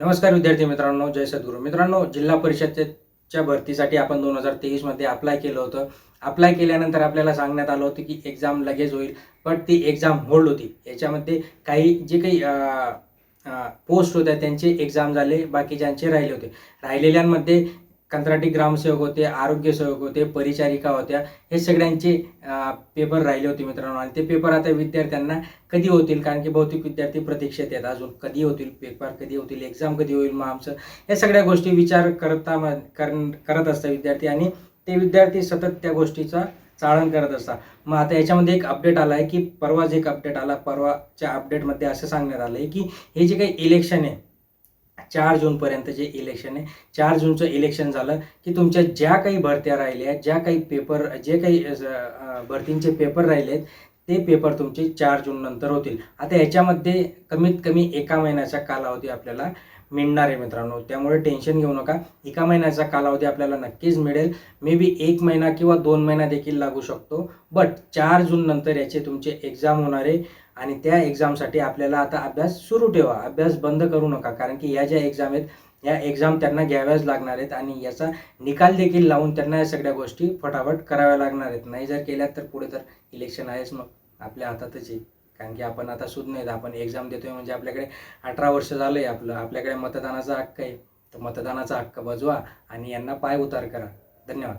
नमस्कार विद्यार्थी मित्रांनो, जय सद्गुरू मित्रांनो. जिल्हा परिषदेच्या भरतीसाठी आपण 2023 मध्ये अप्लाय केलं होतं. अप्लाय केल्यानंतर आपल्याला सांगण्यात आलं होतं की एक्झाम लगेच होईल, बट ती एक्झाम होल्ड होती. याच्यामध्ये काही जे काही पोस्ट होत्या त्यांचे एक्झाम झाले, बाकीच्यांचे राहिले होते. राहिलेल्यांमध्ये कंत्राटी ग्रामसेवक होते, आरोग्य सेवक होते, परिचारिका होत्या, हे सगळ्यांचे पेपर राहिले होते मित्रांनो. आणि ते पेपर आता विद्यार्थ्यांना कधी होतील, कारण की बहुतेक विद्यार्थी प्रतीक्षेत आहेत अजून कधी होतील पेपर, कधी होतील एक्झाम, कधी होईल मग आमचं, या सगळ्या गोष्टी विचार करत असतात विद्यार्थी. आणि ते विद्यार्थी सतत त्या गोष्टीचा चाळण करत असतात. मग आता याच्यामध्ये एक अपडेट आला आहे की परवाच एक अपडेट आला. परवाच्या अपडेटमध्ये असं सांगण्यात आलं आहे की हे जे काही इलेक्शन आहे 4 जूनपर्यंत जे इलेक्शन आहे, 4 जूनचं इलेक्शन झालं की तुमच्या ज्या काही भरत्या राहिल्या, ज्या काही पेपर, जे काही भरतींचे पेपर राहिले आहेत, ते पेपर तुमचे 4 जून नंतर होतील. आता याच्यामध्ये कमीत कमी 1 महिन्याचा कालावधी आपल्याला मिळणार आहे मित्रांनो. त्यामुळे टेन्शन घेऊ नका. 1 महिन्याचा कालावधी आपल्याला नक्कीच मिळेल. मे बी 1 महिना किंवा 2 महिना देखील लागू शकतो. बट 4 जून नंतर याचे तुमचे एक्झाम होणार आहे. आणि त्या एक्झामसाठी आपल्याला आता अभ्यास सुरू ठेवा, अभ्यास बंद करू नका. कारण की या ज्या एक्झाम आहेत, या एक्झाम त्यांना घ्याव्याच लागणार आहेत आणि याचा निकाल देखील लावून त्यांना या सगळ्या गोष्टी फटाफट कराव्या लागणार आहेत. नाही जर केल्या तर पुढे तर इलेक्शन आहेच, मग आपल्या हातातच आहे. कारण की आपण आता सुद्धा नाही, आपण एक्झाम देतोय म्हणजे आपल्याकडे 18 वर्ष झालंय, आपल्याकडे मतदानाचा हक्क आहे. तर मतदानाचा हक्क बजवा आणि यांना पाय उतार करा. धन्यवाद.